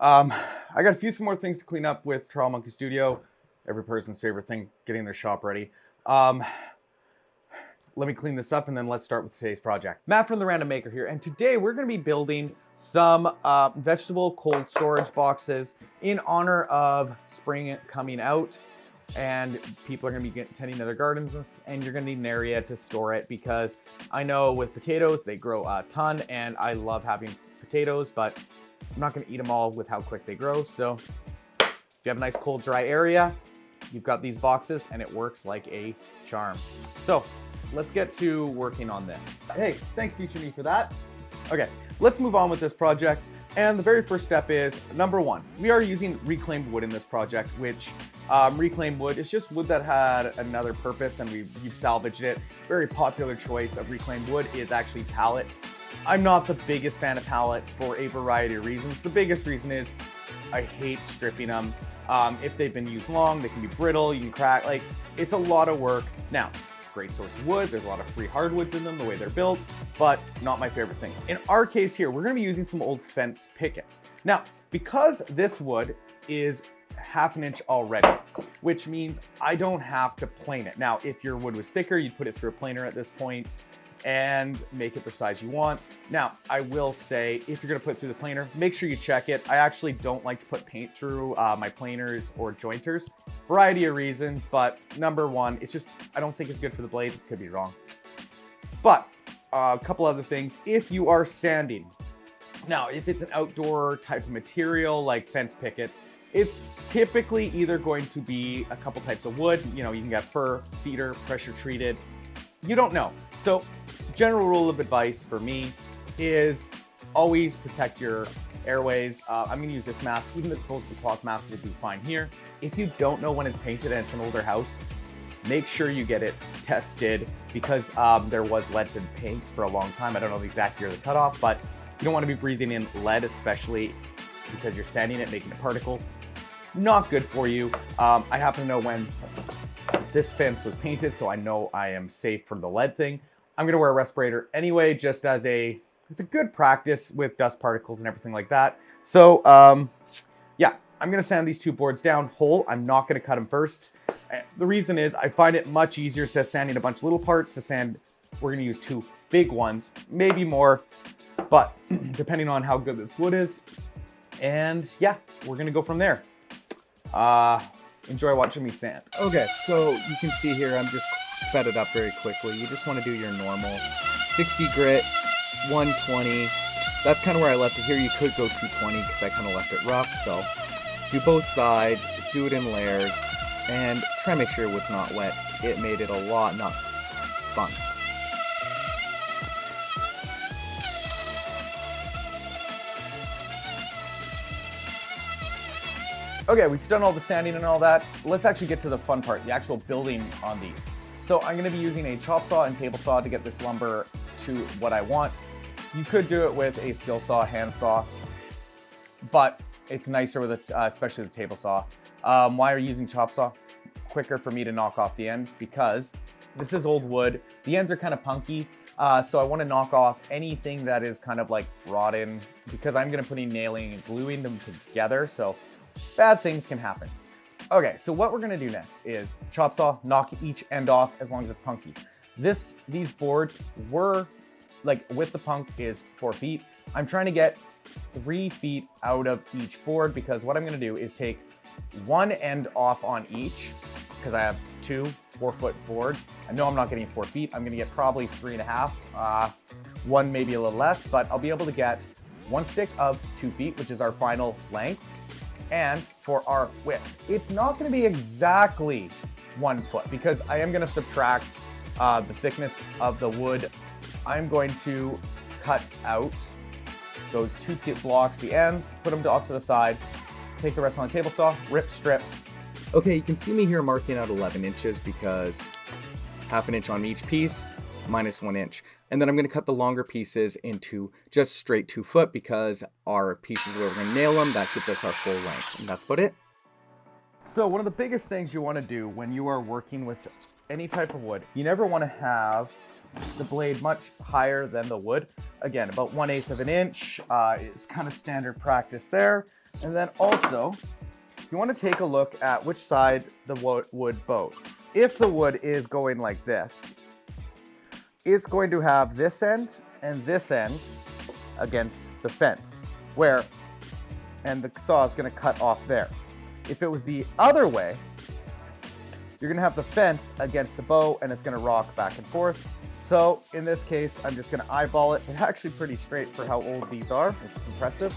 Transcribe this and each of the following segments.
I got a few more things to clean up with Trial Monkey Studio. Every person's favorite thing, getting their shop ready. Let me clean this up and then let's start with today's project. Matt from the Random Maker here, and today we're going to be building some vegetable cold storage boxes in honor of spring coming out, and people are going to be tending to their gardens, and you're going to need an area to store it, because I know with potatoes they grow a ton, and I love having potatoes, but I'm not going to eat them all with how quick they grow. So if you have a nice cold dry area, you've got these boxes and it works like a charm. So let's get to working on this. Hey, thanks Future Me for that. Okay, let's move on with this project. And the very first step is, number one, we are using reclaimed wood in this project, which reclaimed wood is just wood that had another purpose and you've salvaged it. Very popular choice of reclaimed wood is actually pallets. I'm not the biggest fan of pallets for a variety of reasons. The biggest reason is I hate stripping them. If they've been used long, they can be brittle, you can crack, like, it's a lot of work. Now, great source of wood, there's a lot of free hardwoods in them, the way they're built, but not my favorite thing. In our case here, we're gonna be using some old fence pickets. Now, because this wood is ½ an inch already, which means I don't have to plane it. Now, if your wood was thicker, you'd put it through a planer at this point and make it the size you want. Now, I will say, if you're gonna put it through the planer, make sure you check it. I actually don't like to put paint through my planers or jointers. Variety of reasons, but number one, it's just, I don't think it's good for the blade. It could be wrong. But a couple other things, if you are sanding. Now, if it's an outdoor type of material like fence pickets, it's typically either going to be a couple types of wood. You know, you can get fir, cedar, pressure treated. You don't know. So general rule of advice for me is always protect your airways. I'm gonna use this mask, even the disposable cloth mask will do fine here. If you don't know when it's painted and it's an older house, make sure you get it tested, because there was lead-tinted paints for a long time. I don't know the exact year of the cutoff, but you don't want to be breathing in lead, especially because you're sanding it, making a particle. Not good for you. I happen to know when this fence was painted, so I know I am safe from the lead thing. I'm gonna wear a respirator anyway, just as it's a good practice with dust particles and everything like that. So yeah, I'm gonna sand these two boards down whole. I'm not gonna cut them first. The reason is I find it much easier instead of sanding a bunch of little parts to sand. We're gonna use two big ones, maybe more, but depending on how good this wood is. And yeah, we're gonna go from there. Enjoy watching me sand. Okay, so you can see here, I'm just sped it up very quickly. You just want to do your normal 60 grit, 120. That's kind of where I left it here. You could go 220 because I kind of left it rough. So do both sides, do it in layers, and try to make sure it's not wet. It made it a lot not fun. Okay, we've done all the sanding and all that. Let's actually get to the fun part, the actual building on these. So I'm gonna be using a chop saw and table saw to get this lumber to what I want. You could do it with a skill saw, hand saw, but it's nicer with especially the table saw. Why are you using chop saw? Quicker for me to knock off the ends, because this is old wood. The ends are kind of punky, so I want to knock off anything that is kind of like rotten, because I'm gonna put in nailing and gluing them together, so bad things can happen. Okay, so what we're gonna do next is chop saw, knock each end off as long as it's punky. These boards were, like, with the punk is 4 feet. I'm trying to get 3 feet out of each board, because what I'm gonna do is take one end off on each, because I have two 4-foot boards. I know I'm not getting 4 feet. I'm gonna get probably 3.5, one maybe a little less, but I'll be able to get one stick of 2 feet, which is our final length. And for our width, it's not going to be exactly 1 foot, because I am going to subtract the thickness of the wood. I'm going to cut out those 2 blocks, the ends, put them off to the side, take the rest on the table saw, rip strips. Okay, you can see me here marking out 11 inches because ½ an inch on each piece, minus 1 inch. And then I'm going to cut the longer pieces into just straight 2 foot, because our pieces where we're going to nail them, that gives us our full length. And that's about it. So one of the biggest things you want to do when you are working with any type of wood, you never want to have the blade much higher than the wood. Again, about 1/8 of an inch is kind of standard practice there. And then also, you want to take a look at which side the wood bowed. If the wood is going like this, it's going to have this end and this end against the fence, and the saw is going to cut off there. If it was the other way, you're going to have the fence against the bow and it's going to rock back and forth. So in this case, I'm just going to eyeball it. It's actually pretty straight for how old these are, which is impressive.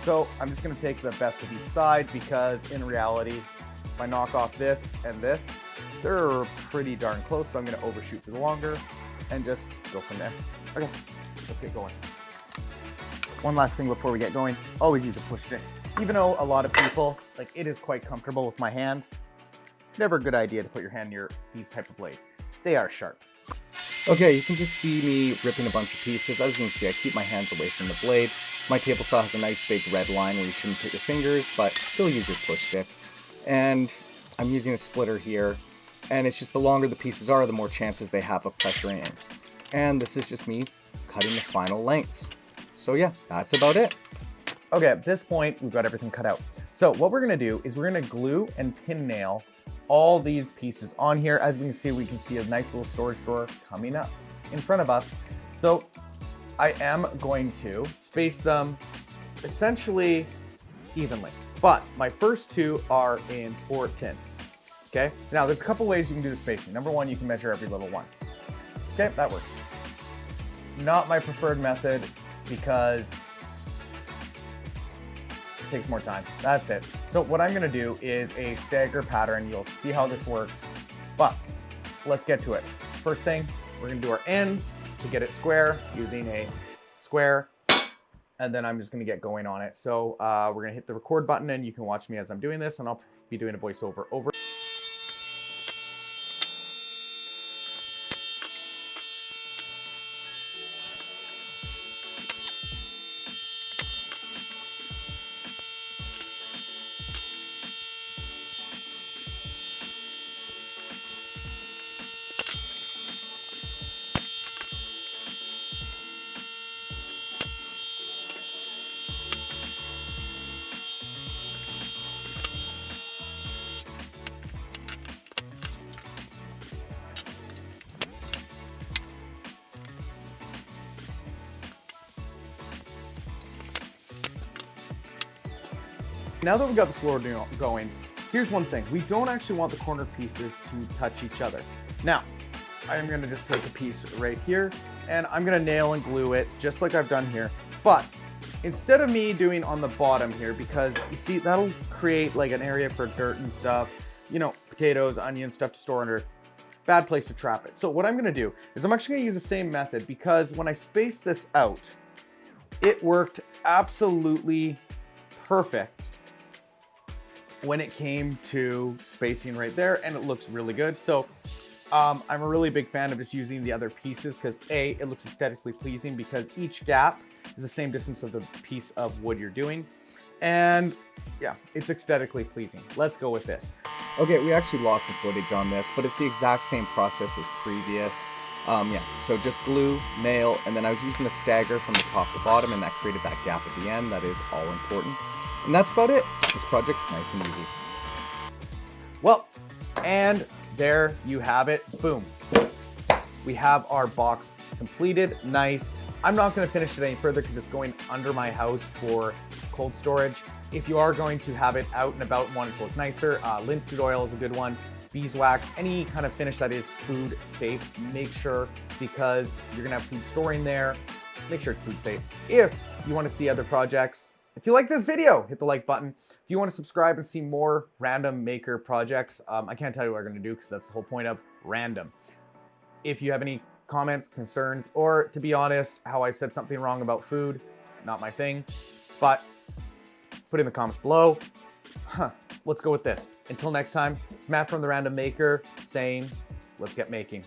So I'm just going to take the best of each side, because in reality, if I knock off this and this, they're pretty darn close. So I'm going to overshoot for the longer and just go from there. Okay, let's get going. One last thing before we get going, always use a push stick. Even though a lot of people, like, it is quite comfortable with my hand, never a good idea to put your hand near these type of blades. They are sharp. Okay, you can just see me ripping a bunch of pieces. As you can see, I keep my hands away from the blade. My table saw has a nice big red line where you shouldn't put your fingers, but still use your push stick. And I'm using a splitter here, and it's just the longer the pieces are, the more chances they have of pressuring in. And this is just me cutting the final lengths. So yeah, that's about it. Okay, at this point, we've got everything cut out. So what we're gonna do is we're gonna glue and pin nail all these pieces on here. As we can see a nice little storage drawer coming up in front of us. So I am going to space them essentially evenly, but my first two are in 4/10. Okay, now there's a couple ways you can do the spacing. Number one, you can measure every little one. Okay, that works. Not my preferred method, because it takes more time. That's it. So what I'm gonna do is a stagger pattern. You'll see how this works, but let's get to it. First thing, we're gonna do our ends to get it square using a square, and then I'm just gonna get going on it. So we're gonna hit the record button, and you can watch me as I'm doing this, and I'll be doing a voiceover over. Now that we've got the floor going, here's one thing. We don't actually want the corner pieces to touch each other. Now, I'm gonna just take a piece right here, and I'm gonna nail and glue it just like I've done here. But instead of me doing on the bottom here, because you see, that'll create like an area for dirt and stuff, you know, potatoes, onions, stuff to store under. Bad place to trap it. So what I'm gonna do is I'm actually gonna use the same method, because when I spaced this out, it worked absolutely perfect when it came to spacing right there, and it looks really good. So I'm a really big fan of just using the other pieces, because A, it looks aesthetically pleasing because each gap is the same distance of the piece of wood you're doing. And yeah, it's aesthetically pleasing. Let's go with this. Okay, we actually lost the footage on this, but it's the exact same process as previous. Yeah, so just glue, nail, and then I was using the stagger from the top to bottom, and that created that gap at the end. That is all important. And that's about it. This project's nice and easy. Well, and there you have it. Boom. We have our box completed. Nice. I'm not going to finish it any further because it's going under my house for cold storage. If you are going to have it out and about and want it to look nicer, linseed oil is a good one. Beeswax, any kind of finish that is food safe, make sure, because you're going to have food storing there. Make sure it's food safe. If you want to see other projects, if you like this video, hit the like button. If you want to subscribe and see more random maker projects, I can't tell you what we're going to do because that's the whole point of random. If you have any comments, concerns, or to be honest, how I said something wrong about food, not my thing, but put it in the comments below. Let's go with this. Until next time, it's Matt from The Random Maker saying, let's get making.